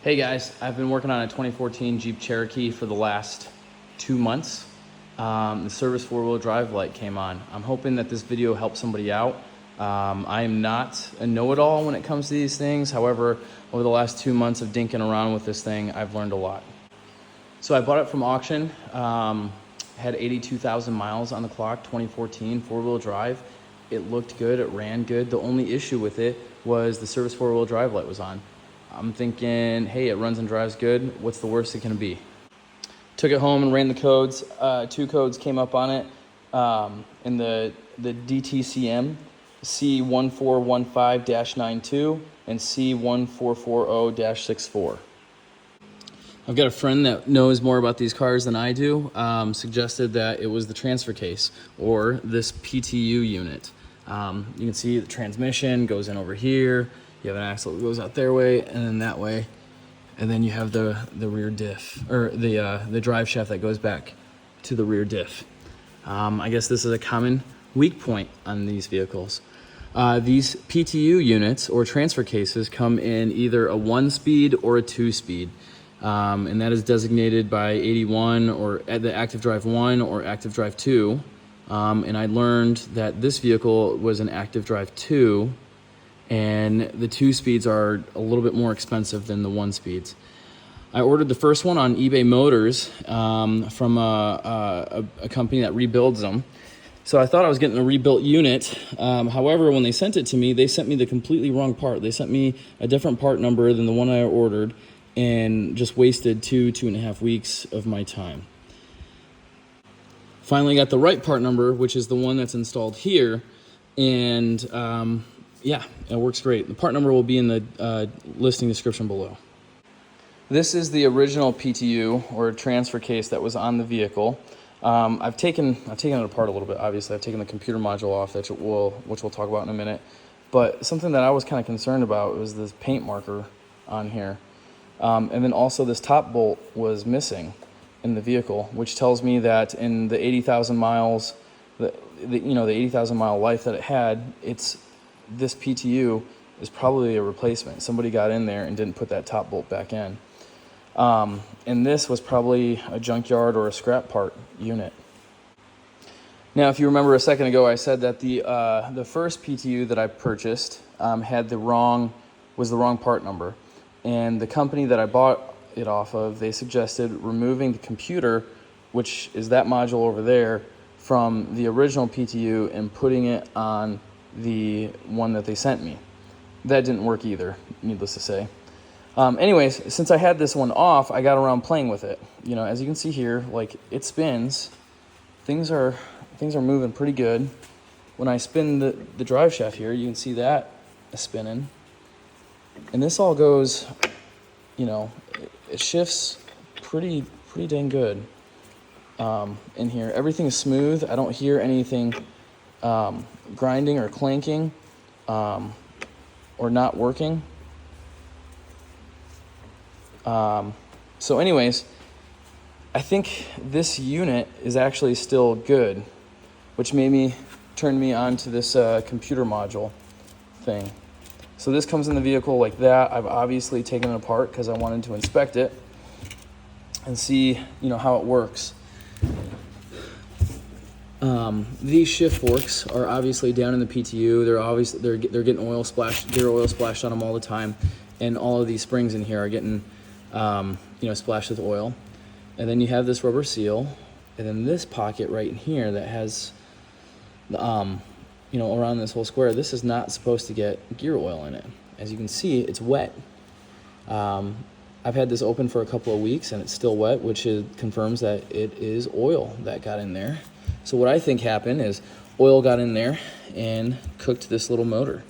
Hey guys, I've been working on a 2014 Jeep Cherokee for the last 2 months. The service four-wheel drive light came on. I'm hoping that this video helps somebody out. I am not a know-it-all when it comes to these things. However, over the last 2 months of dinking around with this thing, I've learned a lot. So I bought it from auction, had 82,000 miles on the clock, 2014 four-wheel drive. It looked good, it ran good. The only issue with it was the service four-wheel drive light was on. I'm thinking, hey, it runs and drives good. What's the worst it can be? Took it home and ran the codes. 2 codes came up on it in the DTCM, C1415-92 and C1440-64. I've got a friend that knows more about these cars than I do, suggested that it was the transfer case or this PTU unit. You can see the transmission goes in over here. You have an axle that goes out their way and then that way. And then you have the rear diff, or the drive shaft that goes back to the rear diff. I guess this is a common weak point on these vehicles. These PTU units or transfer cases come in either a 1-speed or a 2-speed. And that is designated by AD1 or the Active Drive 1 or Active Drive 2. And I learned that this vehicle was an Active Drive 2, and the 2 speeds are a little bit more expensive than the 1 speeds. I ordered the first one on eBay Motors from a company that rebuilds them. So I thought I was getting a rebuilt unit. However, when they sent it to me, they sent me the completely wrong part. They sent me a different part number than the one I ordered and just wasted 2.5 weeks of my time. Finally got the right part number, which is the one that's installed here, and yeah, it works great. The part number will be in the listing description below. This is the original PTU or transfer case that was on the vehicle. I've taken it apart a little bit. Obviously, I've taken the computer module off, which we'll talk about in a minute. But something that I was kind of concerned about was this paint marker on here, and then also this top bolt was missing in the vehicle, which tells me that in the 80,000 miles, the 80,000 mile life that it had, this PTU is probably a replacement. Somebody got in there and didn't put that top bolt back in. And this was probably a junkyard or a scrap part unit. Now, if you remember a second ago, I said that the first PTU that I purchased was the wrong part number. And the company that I bought it off of, they suggested removing the computer, which is that module over there, from the original PTU and putting it on the one that they sent me. That didn't work either, needless to say. Anyways, since I had this one off, I got around playing with it. You know, as you can see here, like, it spins. Things are moving pretty good. When I spin the drive shaft here, you can see that spinning. And this all goes, you know, it shifts pretty dang good in here. Everything is smooth. I don't hear anything grinding or clanking or not working. So anyways, I think this unit is actually still good, which made me turn me on to this computer module thing. So this comes in the vehicle like that. I've obviously taken it apart because I wanted to inspect it and see, you know, how it works. These shift forks are obviously down in the PTU. They're getting oil splashed on them all the time, and all of these springs in here are getting splashed with oil. And then you have this rubber seal, and then this pocket right in here that has around this whole square. This is not supposed to get gear oil in it. As you can see, it's wet. I've had this open for a couple of weeks and it's still wet, which confirms that it is oil that got in there. So what I think happened is oil got in there and cooked this little motor.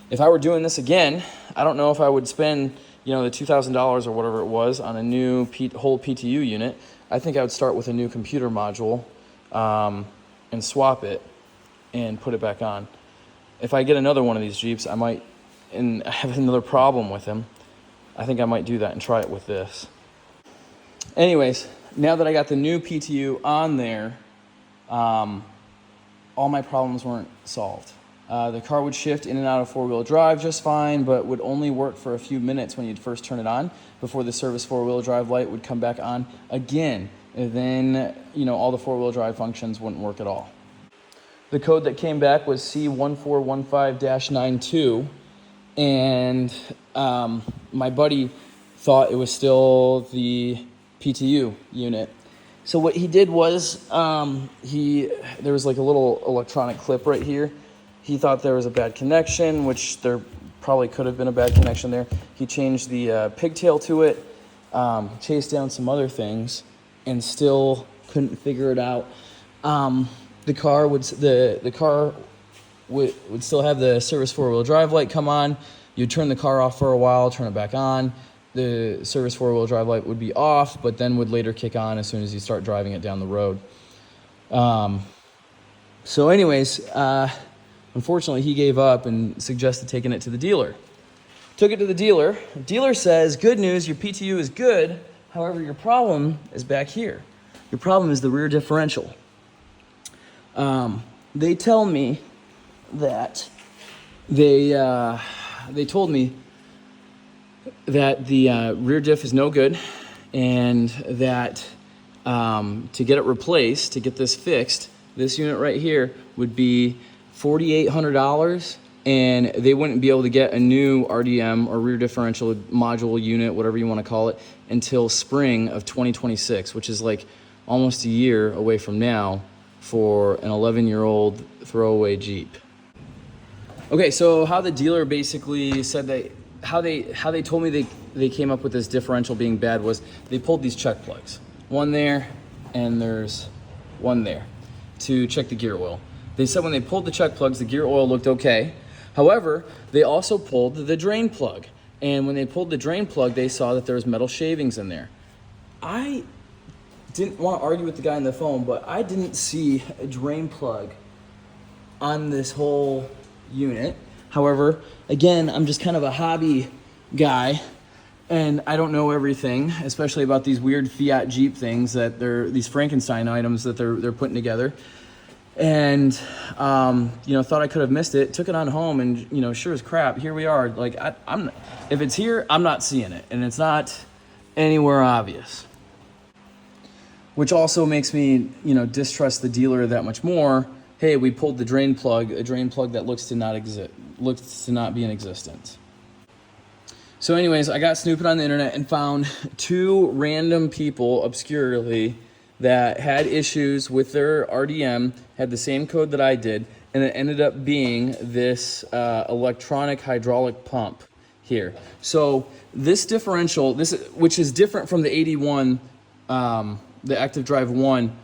If I were doing this again, I don't know if I would spend, the $2,000 or whatever it was on a new whole PTU unit. I think I would start with a new computer module and swap it and put it back on. If I get another one of these Jeeps, I might, and I have another problem with them, I think I might do that and try it with this. Anyways, now that I got the new PTU on there, all my problems weren't solved. The car would shift in and out of four-wheel drive just fine, but would only work for a few minutes when you'd first turn it on before the service four-wheel drive light would come back on again. And then, all the four-wheel drive functions wouldn't work at all. The code that came back was C1415-92, and my buddy thought it was still the PTU unit. So what he did was, there was like a little electronic clip right here. He thought there was a bad connection, which there probably could have been a bad connection there. He changed the pigtail to it, chased down some other things, and still couldn't figure it out. The car would still have the service four-wheel drive light come on. You'd turn the car off for a while, turn it back on. The service four-wheel drive light would be off, but then would later kick on as soon as you start driving it down the road. So anyways, unfortunately, he gave up and suggested taking it to the dealer. Took it to the dealer. Dealer says, good news, your PTU is good. However, your problem is back here. Your problem is the rear differential. They tell me that they told me that the rear diff is no good, and that to get it replaced, to get this fixed, this unit right here would be $4,800, and they wouldn't be able to get a new RDM or rear differential module unit, whatever you want to call it, until spring of 2026, which is like almost a year away from now for an 11-year-old throwaway Jeep. Okay, so how the dealer basically said how they told me they came up with this differential being bad was they pulled these check plugs. One there, and there's one there to check the gear oil. They said when they pulled the check plugs, the gear oil looked okay. However, they also pulled the drain plug. And when they pulled the drain plug, they saw that there was metal shavings in there. I didn't want to argue with the guy on the phone, but I didn't see a drain plug on this whole unit. However, again, I'm just kind of a hobby guy, and I don't know everything, especially about these weird Fiat Jeep things that these Frankenstein items that they're putting together. And thought I could have missed it. Took it on home, and sure as crap, here we are. Like if it's here, I'm not seeing it, and it's not anywhere obvious. Which also makes me, distrust the dealer that much more. Hey, we pulled the drain plug, a drain plug that looks to not be in existence. So anyways, I got snooping on the internet and found two random people obscurely that had issues with their RDM, had the same code that I did, and it ended up being this electronic hydraulic pump here. So this differential, which is different from the AD1, the Active Drive 1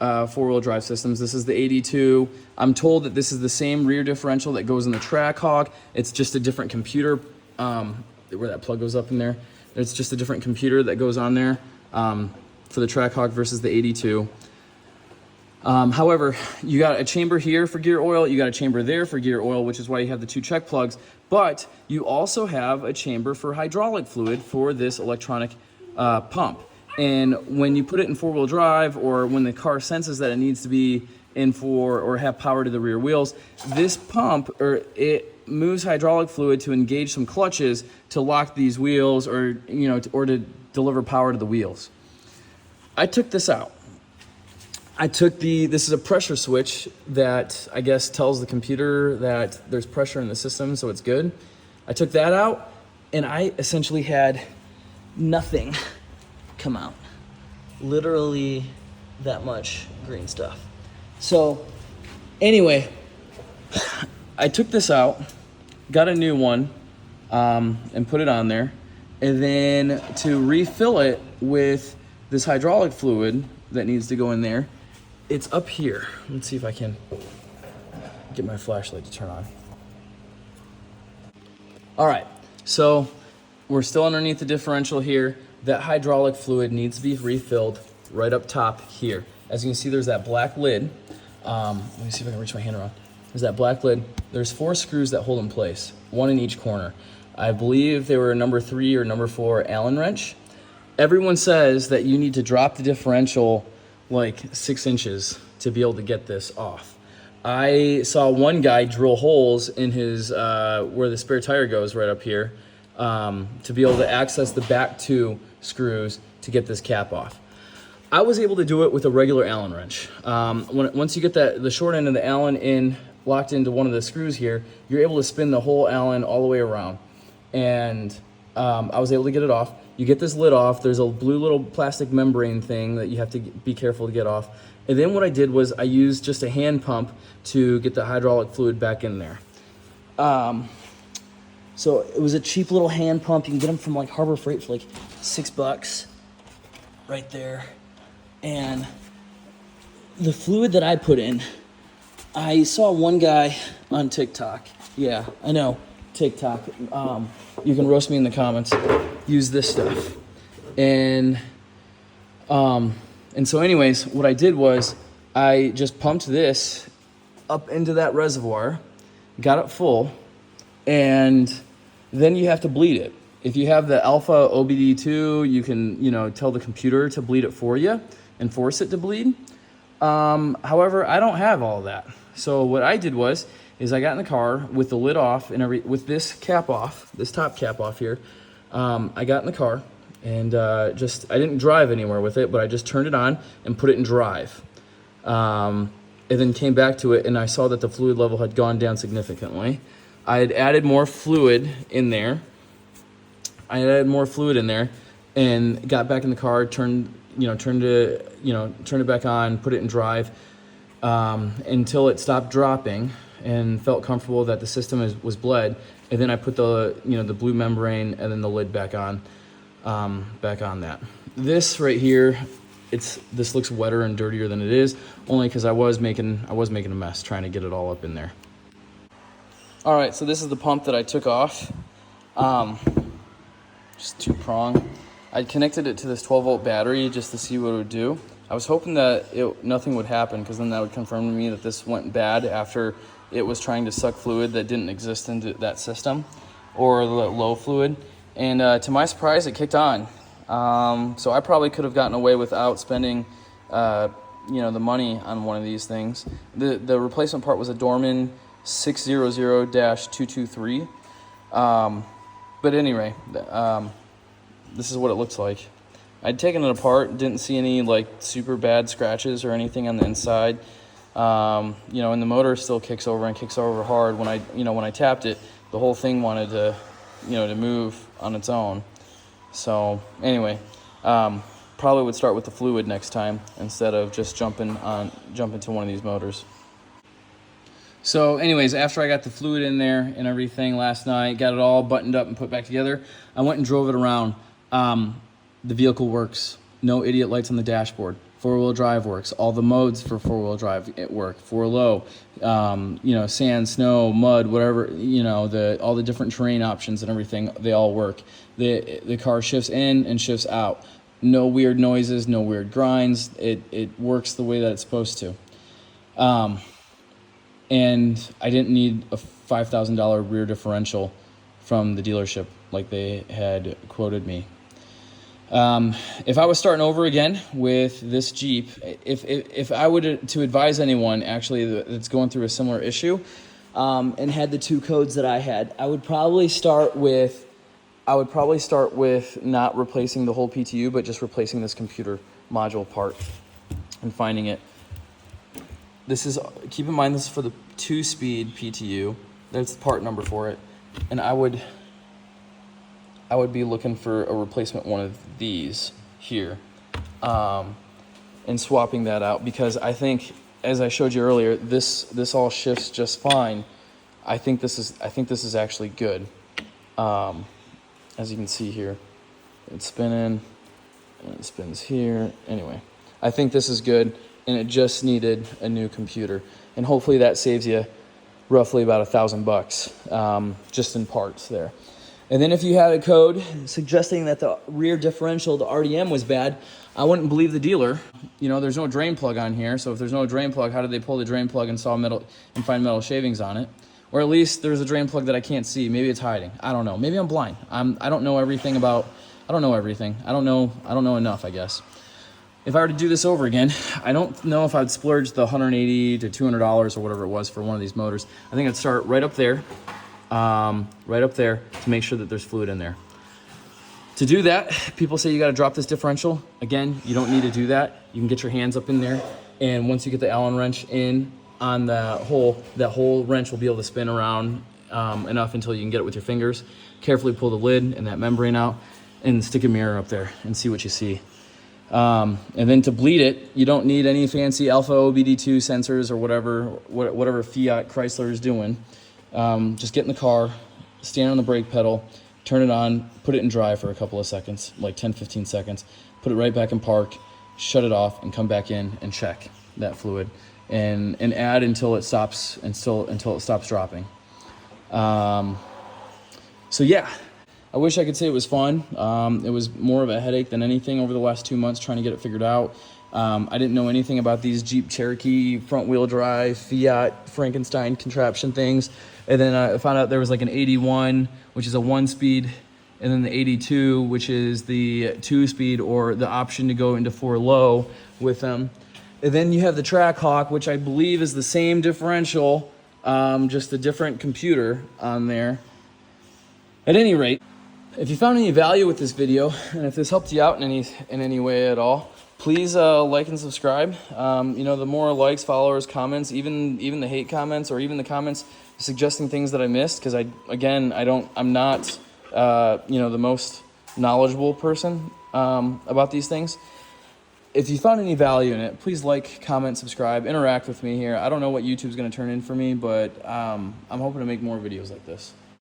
four-wheel drive systems. This is the AD2. I'm told that this is the same rear differential that goes in the trackhawk. It's just a different computer, where that plug goes up in there. It's just a different computer that goes on there for the trackhawk versus the AD2. However, you got a chamber here for gear oil, you got a chamber there for gear oil, which is why you have the two check plugs, but you also have a chamber for hydraulic fluid for this electronic pump. And when you put it in four-wheel drive, or when the car senses that it needs to be in or have power to the rear wheels, this pump, it moves hydraulic fluid to engage some clutches to lock these wheels, or to deliver power to the wheels. I took this out. This is a pressure switch that I guess tells the computer that there's pressure in the system, so it's good. I took that out, and I essentially had nothing come out. Literally that much green stuff. So anyway, I took this out, got a new one, and put it on there. And then to refill it with this hydraulic fluid that needs to go in there, it's up here. Let's see if I can get my flashlight to turn on. All right, so we're still underneath the differential here. That hydraulic fluid needs to be refilled right up top here. As you can see, there's that black lid. Let me see if I can reach my hand around. There's that black lid. There's 4 screws that hold in place, 1 in each corner. I believe they were number 3 or number 4 Allen wrench. Everyone says that you need to drop the differential like 6 inches to be able to get this off. I saw one guy drill holes in his, where the spare tire goes right up here, to be able to access the back two screws to get this cap off. I was able to do it with a regular Allen wrench. Once you get the short end of the Allen locked into one of the screws here, you're able to spin the whole Allen all the way around. And I was able to get it off. You get this lid off. There's a blue little plastic membrane thing that you have to be careful to get off. And then what I did was I used just a hand pump to get the hydraulic fluid back in there. So it was a cheap little hand pump. You can get them from like Harbor Freight for like $6 right there. And the fluid that I put in, I saw one guy on TikTok. Yeah, I know, TikTok. You can roast me in the comments. Use this stuff. And so anyways, what I did was I just pumped this up into that reservoir, got it full, and then you have to bleed it. If you have the alpha OBD2, you can, tell the computer to bleed it for you and force it to bleed. However, I don't have all of that. So what I did is I got in the car with the lid off and with this cap off, this top cap off here. I got in the car and I didn't drive anywhere with it, but I just turned it on and put it in drive. And then came back to it and I saw that the fluid level had gone down significantly. I had added more fluid in there. And got back in the car, turned it back on, put it in drive, until it stopped dropping and felt comfortable that the system was bled. And then I put the blue membrane and then the lid back on that. This right here, this looks wetter and dirtier than it is, only because I was making a mess trying to get it all up in there. All right, so this is the pump that I took off. Just 2-prong. I connected it to this 12-volt battery just to see what it would do. I was hoping that nothing would happen, because then that would confirm to me that this went bad after it was trying to suck fluid that didn't exist into that system, or the low fluid. And to my surprise, it kicked on. So I probably could have gotten away without spending the money on one of these things. The replacement part was a Dorman 600-223. But anyway, this is what it looks like. I'd taken it apart, didn't see any like super bad scratches or anything on the inside. And the motor still kicks over hard. When I tapped it, the whole thing wanted to move on its own. So anyway, probably would start with the fluid next time instead of just jump into one of these motors. So anyways, after I got the fluid in there and everything last night, got it all buttoned up and put back together, I went and drove it around. The vehicle works. No idiot lights on the dashboard. 4-wheel drive works. All the modes for 4-wheel drive work. 4-low, sand, snow, mud, whatever, all the different terrain options and everything, they all work. The car shifts in and shifts out. No weird noises, no weird grinds. It works the way that it's supposed to. And I didn't need a $5,000 rear differential from the dealership like they had quoted me. If I was starting over again with this Jeep, if I were to advise anyone actually that's going through a similar issue, and had the two codes that I had, I would probably start with not replacing the whole PTU, but just replacing this computer module part and finding it. Keep in mind, this is for the 2-speed PTU. That's the part number for it. And I would be looking for a replacement one of these here, and swapping that out, because I think, as I showed you earlier, this all shifts just fine. I think this is actually good. As you can see here, it's spinning and it spins here. Anyway, I think this is good, and it just needed a new computer, and hopefully that saves you roughly about $1,000 just in parts there. And then if you had a code suggesting that the rear differential, the RDM, was bad, I wouldn't believe the dealer. There's no drain plug on here, so if there's no drain plug, how did they pull the drain plug and find metal shavings on it? Or at least there's a drain plug that I can't see. Maybe it's hiding. I don't know. Maybe I'm blind. I don't know everything. I don't know enough, I guess. If I were to do this over again, I don't know if I'd splurge the $180 to $200 or whatever it was for one of these motors. I think I'd start right up there to make sure that there's fluid in there. To do that, people say you got to drop this differential. Again, you don't need to do that. You can get your hands up in there, and once you get the Allen wrench in on that whole wrench will be able to spin around enough until you can get it with your fingers. Carefully pull the lid and that membrane out, and stick a mirror up there and see what you see. And then to bleed it, you don't need any fancy alpha OBD2 sensors or whatever Fiat Chrysler is doing. Just get in the car, stand on the brake pedal, turn it on, put it in drive for a couple of seconds, like 10-15 seconds, put it right back in park, shut it off, and come back in and check that fluid, and add until it stops dropping. So yeah, I wish I could say it was fun. It was more of a headache than anything over the last 2 months trying to get it figured out. I didn't know anything about these Jeep Cherokee front-wheel drive Fiat Frankenstein contraption things. And then I found out there was like an AD1, which is a 1-speed, and then the AD2, which is the 2-speed, or the option to go into 4-low with them. And then you have the trackhawk, which I believe is the same differential, just a different computer on there. At any rate, if you found any value with this video, and if this helped you out in any way at all, please like and subscribe. You know, the more likes, followers, comments, even the hate comments, or even the comments suggesting things that I missed, because I'm not the most knowledgeable person about these things. If you found any value in it, please like, comment, subscribe, interact with me here. I don't know what YouTube's going to turn in for me, but I'm hoping to make more videos like this.